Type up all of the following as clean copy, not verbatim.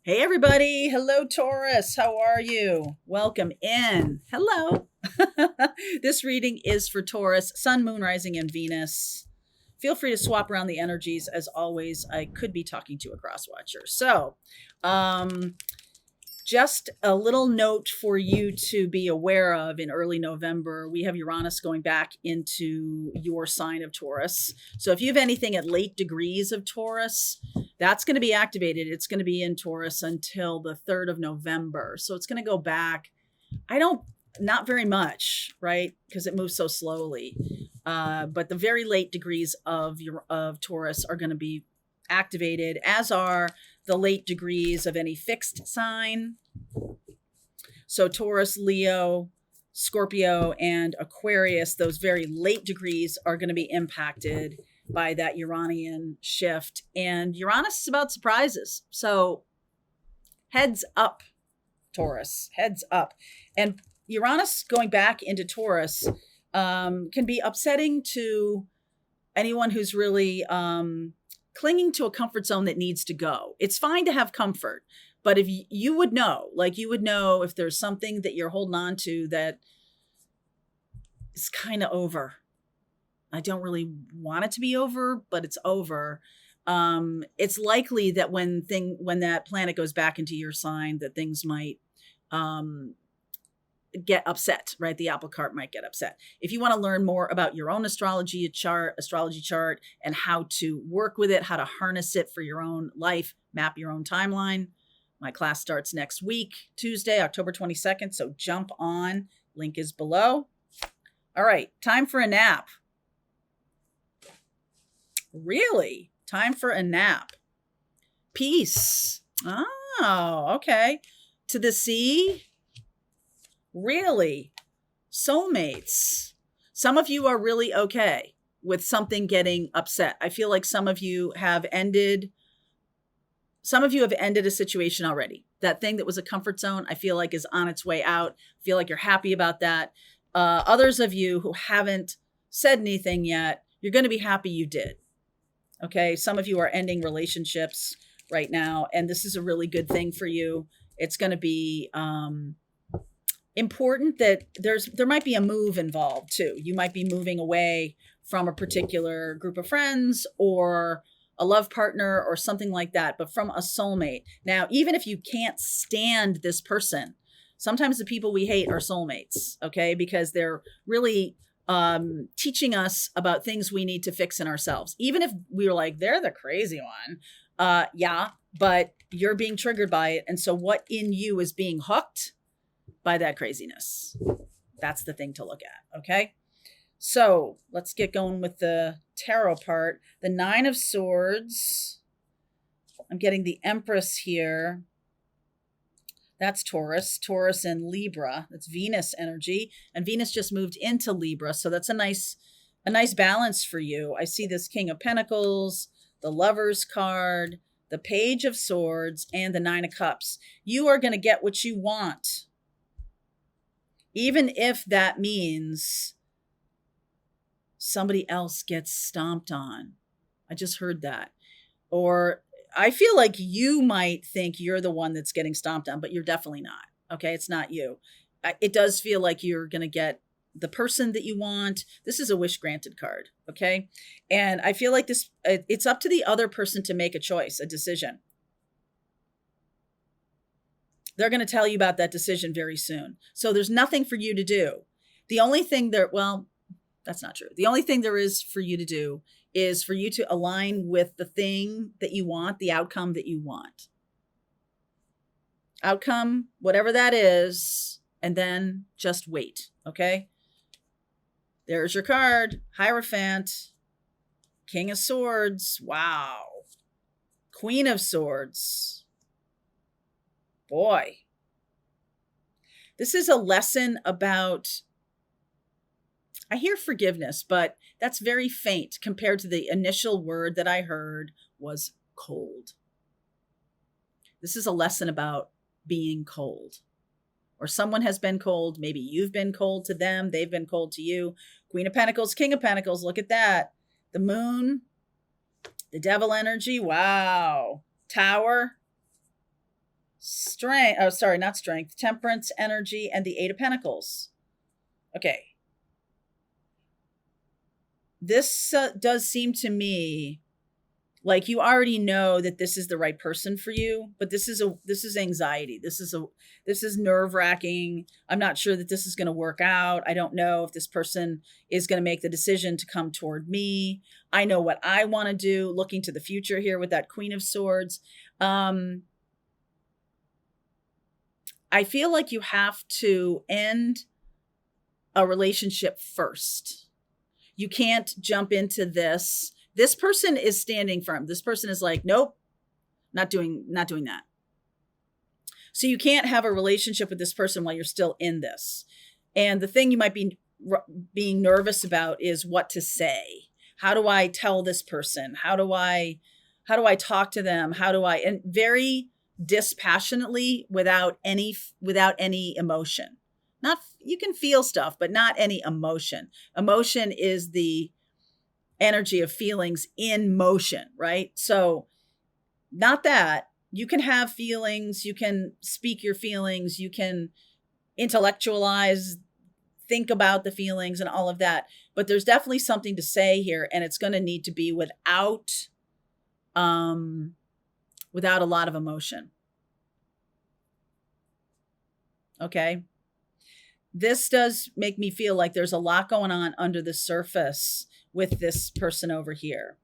Hey, everybody. Hello, Taurus. How are you? Welcome in. Hello. This reading is for Taurus, Sun, Moon, Rising, and Venus. Feel free to swap around the energies. As always, I could be talking to a cross watcher. Um, just a little note for you to be aware of in early November. We have Uranus going back into your sign of Taurus. So if you have anything at late degrees of Taurus, that's going to be activated. It's going to be in Taurus until the 3rd of November. So it's going to go back. Not very much, right? Because it moves so slowly. But the very late degrees of Taurus are going to be activated, as are the late degrees of any fixed sign. So Taurus, Leo, Scorpio, and Aquarius, those very late degrees are going to be impacted by that Uranian shift. And Uranus is about surprises. So heads up, Taurus, heads up. And Uranus going back into Taurus can be upsetting to anyone who's really clinging to a comfort zone that needs to go. It's fine to have comfort, but if you would know, if there's something that you're holding on to that is kind of over. I don't really want it to be over, but it's over. It's likely that when that planet goes back into your sign, that things might get upset, right? The apple cart might get upset. If you want to learn more about your own astrology chart, and how to work with it, how to harness it for your own life, map your own timeline, my class starts next week, Tuesday, October 22nd. So jump on. Link is below. All right, time for a nap. Really? Time for a nap. Peace. Oh, okay. To the sea. Really? Soulmates. Some of you are really okay with something getting upset. I feel like some of you have ended a situation already. That thing that was a comfort zone, I feel like is on its way out. I feel like you're happy about that. Others of you who haven't said anything yet, you're going to be happy you did. Okay. Some of you are ending relationships right now, and this is a really good thing for you. It's going to be, important that there might be a move involved too. You might be moving away from a particular group of friends or a love partner or something like that, but from a soulmate. Now, even if you can't stand this person, sometimes the people we hate are soulmates, okay? Because they're really teaching us about things we need to fix in ourselves. Even if we were like, they're the crazy one. Yeah, but you're being triggered by it. And so what in you is being hooked by that craziness? That's the thing to look at. Okay. So let's get going with the tarot part. The 9 of Swords. I'm getting the Empress here. That's Taurus and Libra. That's Venus energy. And Venus just moved into Libra. So that's a nice balance for you. I see this King of Pentacles, the Lover's card, the Page of Swords, and the 9 of Cups. You are going to get what you want, even if that means somebody else gets stomped on. I just heard that. Or I feel like you might think you're the one that's getting stomped on, but you're definitely not. Okay. It's not you. It does feel like you're going to get the person that you want. This is a wish granted card. Okay. And I feel like it's up to the other person to make a choice, a decision. They're going to tell you about that decision very soon. So there's nothing for you to do. The only thing that's not true. The only thing there is for you to do is for you to align with the thing that you want, the outcome that you want. Outcome, whatever that is, and then just wait. Okay. There's your card. Hierophant, King of Swords. Wow. Queen of Swords. Boy, this is a lesson about, I hear forgiveness, but that's very faint compared to the initial word that I heard was cold. This is a lesson about being cold, or someone has been cold. Maybe you've been cold to them. They've been cold to you. Queen of Pentacles, King of Pentacles. Look at that. The Moon, the Devil energy. Wow. Tower. strength. Oh, sorry, not strength. Temperance energy and the Eight of Pentacles. Okay. This does seem to me like you already know that this is the right person for you, but this is anxiety. This is nerve-wracking. I'm not sure that this is going to work out. I don't know if this person is going to make the decision to come toward me. I know what I want to do, looking to the future here with that Queen of Swords. I feel like you have to end a relationship first. You can't jump into this. This person is standing firm. This person is like, nope, not doing that. So you can't have a relationship with this person while you're still in this. And the thing you might be being nervous about is what to say. How do I tell this person? How do I talk to them? And very dispassionately without any emotion. Not, you can feel stuff, but not any emotion. Emotion is the energy of feelings in motion, right? So not that. You can have feelings, you can speak your feelings, you can intellectualize, think about the feelings and all of that. But there's definitely something to say here, and it's going to need to be without a lot of emotion. Okay? This does make me feel like there's a lot going on under the surface with this person over here.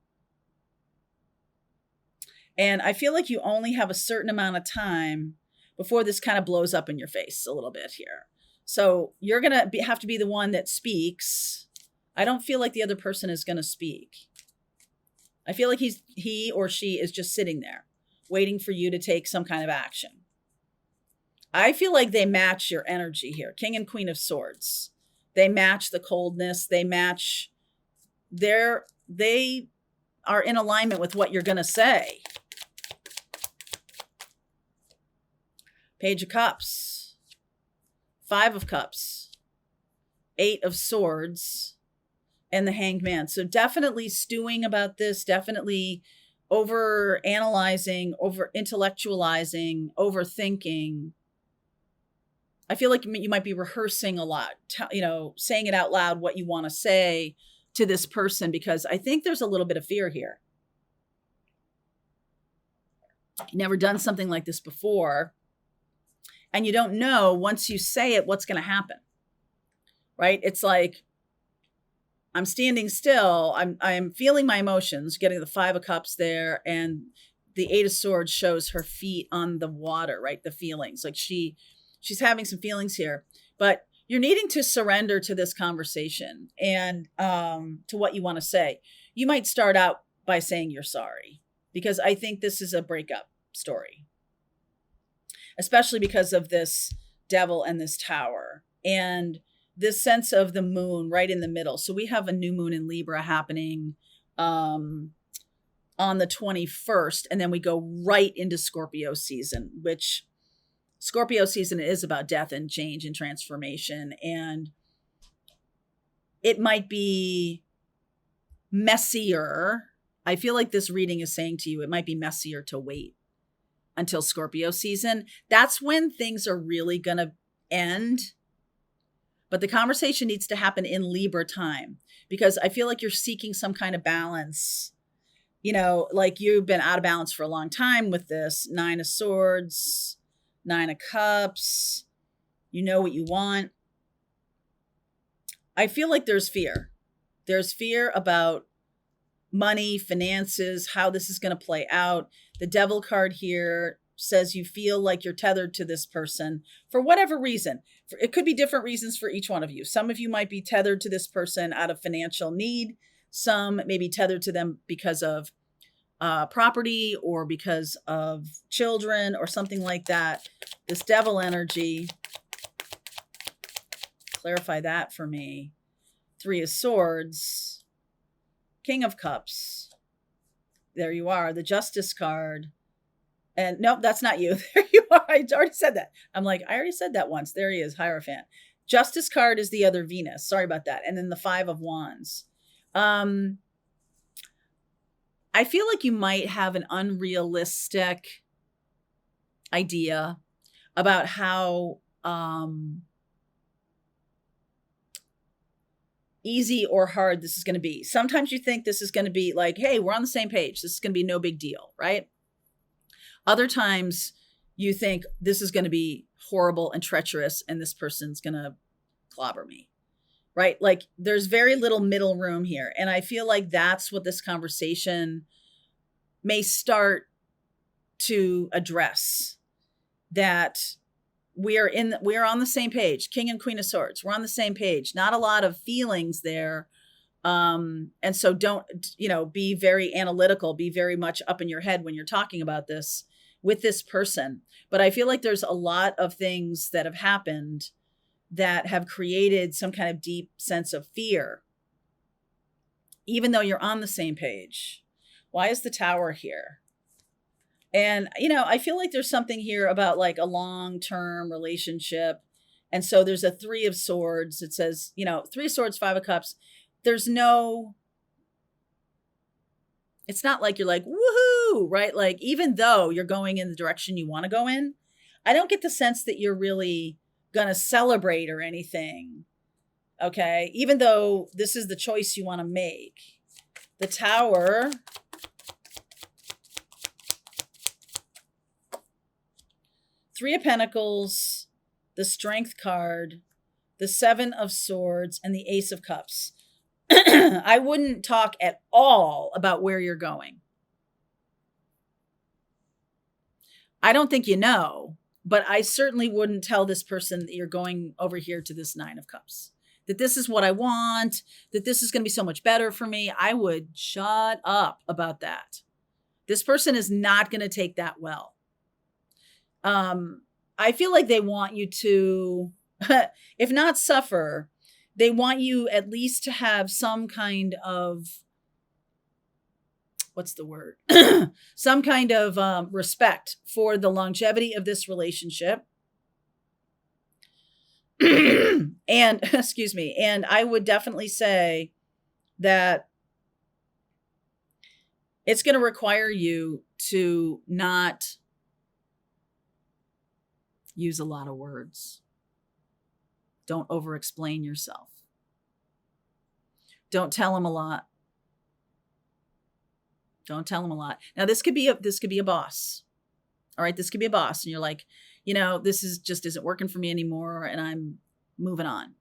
And I feel like you only have a certain amount of time before this kind of blows up in your face a little bit here. So you're going to have to be the one that speaks. I don't feel like the other person is going to speak. I feel like he or she is just sitting there waiting for you to take some kind of action. I feel like they match your energy here. King and Queen of Swords. They match the coldness. They are in alignment with what you're going to say. Page of Cups. Five of Cups. Eight of Swords. And the Hanged Man. So definitely stewing about this. Definitely over analyzing, over intellectualizing, overthinking. I feel like you might be rehearsing a lot, saying it out loud, what you want to say to this person, because I think there's a little bit of fear here. You've never done something like this before, and you don't know once you say it, what's going to happen, right? It's like, I'm standing still. I'm feeling my emotions, getting the Five of Cups there, and the Eight of Swords shows her feet on the water, right? The feelings, like she's having some feelings here, but you're needing to surrender to this conversation and to what you want to say. You might start out by saying you're sorry, because I think this is a breakup story, especially because of this Devil and this Tower and this sense of the moon right in the middle. So we have a new moon in Libra happening on the 21st, and then we go right into Scorpio season, which Scorpio season is about death and change and transformation. And it might be messier. I feel like this reading is saying to you, it might be messier to wait until Scorpio season. That's when things are really going to end. But the conversation needs to happen in Libra time, because I feel like you're seeking some kind of balance. Like you've been out of balance for a long time with this Nine of Swords, Nine of Cups. You know what you want. I feel like there's fear. There's fear about money, finances, how this is going to play out. The Devil card here says you feel like you're tethered to this person for whatever reason. It could be different reasons for each one of you. Some of you might be tethered to this person out of financial need. Some may be tethered to them because of property or because of children or something like that. This Devil energy, clarify that for me. Three of Swords, King of Cups. There you are, the Justice card. And nope, that's not you. There you are. I already said that. I'm like, I already said that once. There he is, Hierophant. Justice card is the other Venus. Sorry about that. And then the Five of Wands. I feel like you might have an unrealistic idea about how easy or hard this is going to be. Sometimes you think this is going to be like, hey, we're on the same page. This is going to be no big deal, right? Other times you think this is going to be horrible and treacherous and this person's going to clobber me, right? Like there's very little middle room here. And I feel like that's what this conversation may start to address, that we're on the same page. King and Queen of Swords. We're on the same page. Not a lot of feelings there. And so don't, be very analytical, be very much up in your head when you're talking about this with this person. But I feel like there's a lot of things that have happened that have created some kind of deep sense of fear, even though you're on the same page. Why is the Tower here? And, I feel like there's something here about like a long-term relationship. And so there's a 3 of Swords. It says, 3 of Swords, 5 of Cups. It's not like you're like, woohoo, right? Like, even though you're going in the direction you want to go in, I don't get the sense that you're really going to celebrate or anything. Okay. Even though this is the choice you want to make. The Tower. Three of Pentacles, the Strength card, the 7 of Swords, and the Ace of Cups. I wouldn't talk at all about where you're going. I don't think but I certainly wouldn't tell this person that you're going over here to this 9 of Cups, that this is what I want, that this is going to be so much better for me. I would shut up about that. This person is not going to take that well. I feel like they want you to, if not suffer, they want you at least to have some kind of, what's the word? Some kind of respect for the longevity of this relationship. And, excuse me, and I would definitely say that it's going to require you to not use a lot of words. Don't over-explain yourself. Don't tell them a lot. Don't tell them a lot. Now, this could be a boss. All right, this could be a boss, and you're like, this is just isn't working for me anymore, and I'm moving on.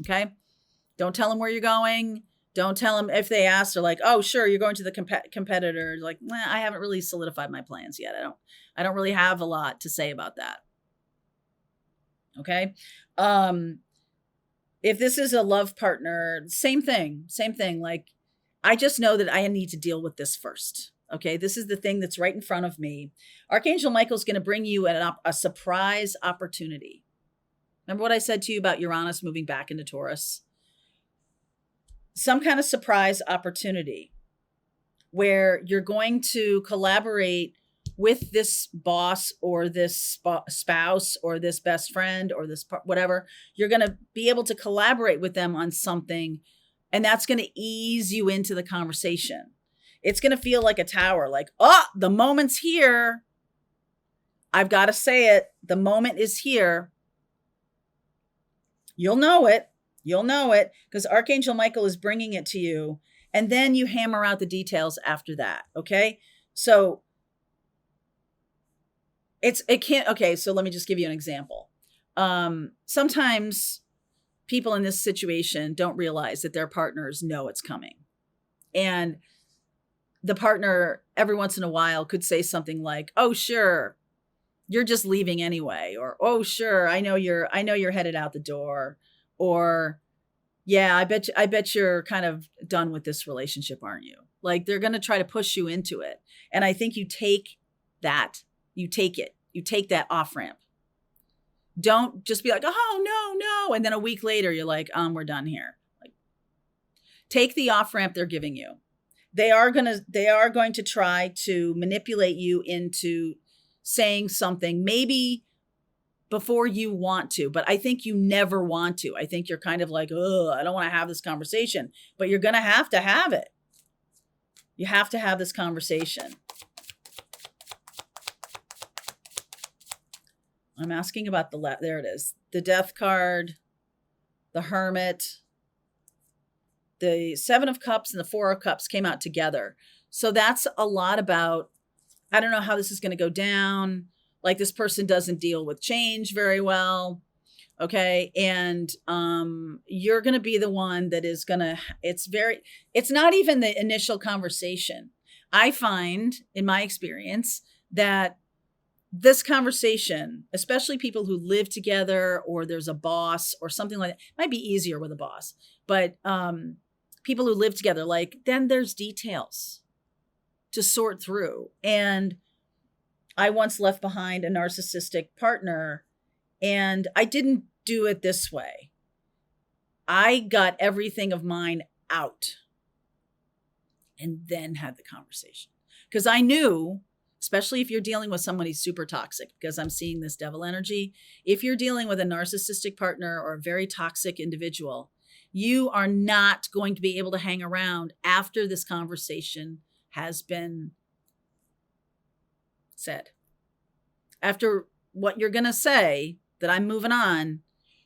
Okay, don't tell them where you're going. Don't tell them if they ask. They're like, oh, sure, you're going to the competitor. Like, I haven't really solidified my plans yet. I don't really have a lot to say about that. Okay. If this is a love partner, same thing. Like, I just know that I need to deal with this first. Okay. This is the thing that's right in front of me. Archangel Michael's going to bring you a surprise opportunity. Remember what I said to you about Uranus moving back into Taurus? Some kind of surprise opportunity where you're going to collaborate with this boss or this spouse or this best friend or this whatever. You're going to be able to collaborate with them on something, and that's going to ease you into the conversation. It's going to feel like a tower, like, oh, the moment's here. I've got to say it. The moment is here. You'll know it. You'll know it because Archangel Michael is bringing it to you. And then you hammer out the details after that. Okay. So so let me just give you an example. Sometimes people in this situation don't realize that their partners know it's coming. And the partner every once in a while could say something like, oh, sure, you're just leaving anyway. Or, oh, sure, I know you're headed out the door. Or, yeah, I bet you're kind of done with this relationship, aren't you? Like, they're going to try to push you into it. And I think you take that. You take it. You take that off ramp. Don't just be like, oh, no. And then a week later, you're like, we're done here. Like, take the off ramp they're giving you. They are going to try to manipulate you into saying something, maybe before you want to, but I think you never want to. I think you're kind of like, oh, I don't want to have this conversation, but you're going to have it. You have to have this conversation. I'm asking about there it is. The Death card, the Hermit, the Seven of Cups and the Four of Cups came out together. So that's a lot about, I don't know how this is going to go down. Like, this person doesn't deal with change very well. Okay. And you're going to be the one that is going to, it's not even the initial conversation. I find in my experience that this conversation, especially people who live together or there's a boss or something like that, might be easier with a boss, but people who live together, like, then there's details to sort through. And I once left behind a narcissistic partner, and I didn't do it this way. I got everything of mine out and then had the conversation, because I knew, especially if you're dealing with somebody super toxic, because I'm seeing this devil energy. If you're dealing with a narcissistic partner or a very toxic individual, you are not going to be able to hang around after this conversation has been said. After what you're going to say, that I'm moving on,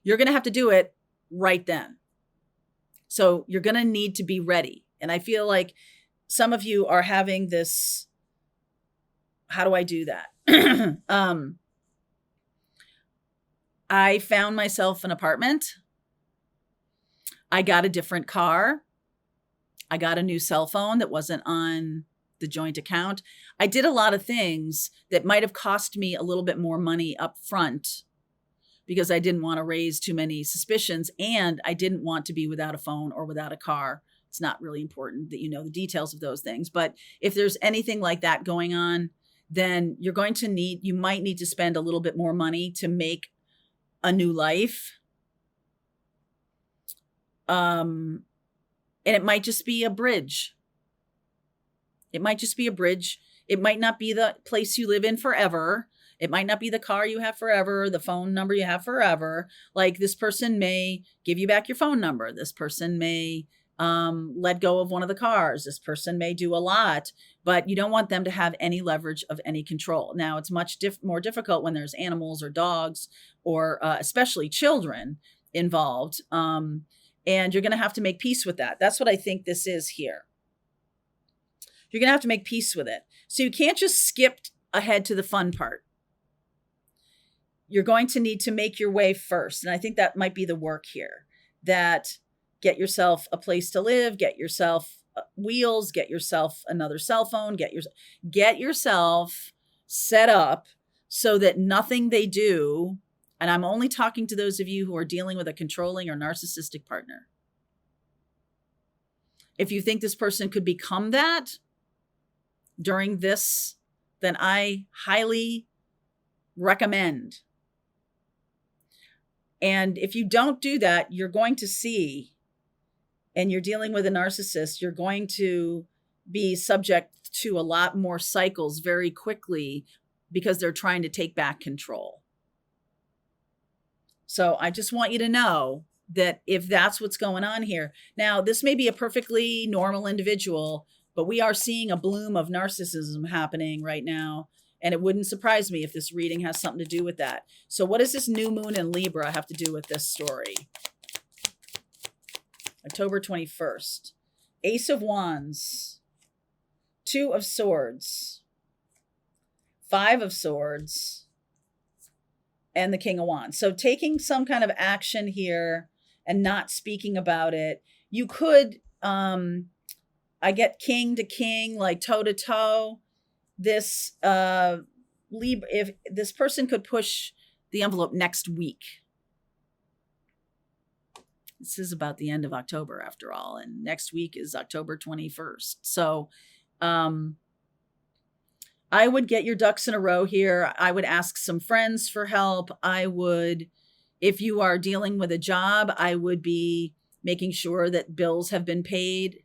you're going to have to do it right then. So you're going to need to be ready. And I feel like some of you are having this, how do I do that? I found myself an apartment. I got a different car. I got a new cell phone that wasn't on the joint account. I did a lot of things that might have cost me a little bit more money up front, because I didn't want to raise too many suspicions, and I didn't want to be without a phone or without a car. It's not really important that you know the details of those things. But if there's anything like that going on, then you might need to spend a little bit more money to make a new life. And it might just be a bridge. It might just be a bridge. It might not be the place you live in forever. It might not be the car you have forever, the phone number you have forever. Like, this person may give you back your phone number. This person may let go of one of the cars. This person may do a lot, but you don't want them to have any leverage of any control. Now, it's much more difficult when there's animals or dogs or especially children involved. And you're going to have to make peace with that. That's what I think this is here. You're going to have to make peace with it. So you can't just skip ahead to the fun part. You're going to need to make your way first. And I think that might be the work here, that get yourself a place to live, get yourself wheels, get yourself another cell phone, get yourself set up so that nothing they do, and I'm only talking to those of you who are dealing with a controlling or narcissistic partner. If you think this person could become that during this, then I highly recommend. And if you don't do that, you're going to see, and you're dealing with a narcissist, you're going to be subject to a lot more cycles very quickly, because they're trying to take back control. So I just want you to know that if that's what's going on here. Now, this may be a perfectly normal individual, but we are seeing a bloom of narcissism happening right now. And it wouldn't surprise me if this reading has something to do with that. So what does this new moon in Libra have to do with this story? October 21st. Ace of Wands. Two of Swords. Five of Swords. And the King of Wands. So taking some kind of action here and not speaking about it. You could, I get king to king, like toe to toe. This Libra, if this person could push the envelope next week. This is about the end of October after all, and next week is October 21st. So I would get your ducks in a row here. I would ask some friends for help. I would, if you are dealing with a job, I would be making sure that bills have been paid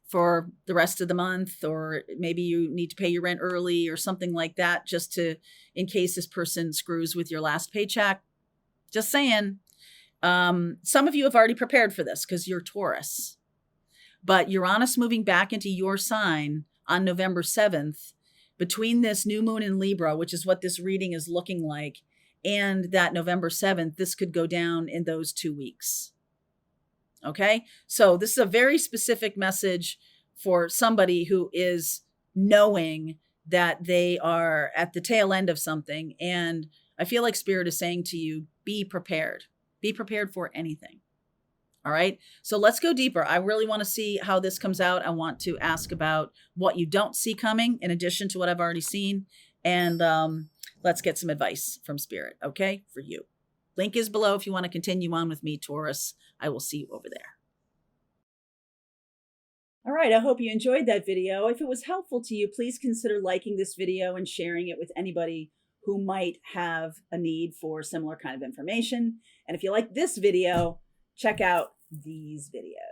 for the rest of the month, or maybe you need to pay your rent early or something like that, just to, in case this person screws with your last paycheck. Just saying. Some of you have already prepared for this because you're Taurus, but Uranus moving back into your sign on November 7th, between this new moon in Libra, which is what this reading is looking like, and that November 7th, this could go down in those 2 weeks. Okay. So this is a very specific message for somebody who is knowing that they are at the tail end of something. And I feel like Spirit is saying to you, be prepared. Be prepared for anything. All right. So let's go deeper. I really want to see how this comes out. I want to ask about what you don't see coming in addition to what I've already seen. And let's get some advice from Spirit. Okay. For you. Link is below if you want to continue on with me, Taurus. I will see you over there. All right, I hope you enjoyed that video. If it was helpful to you, please consider liking this video and sharing it with anybody who might have a need for similar kind of information. And if you like this video, check out these videos.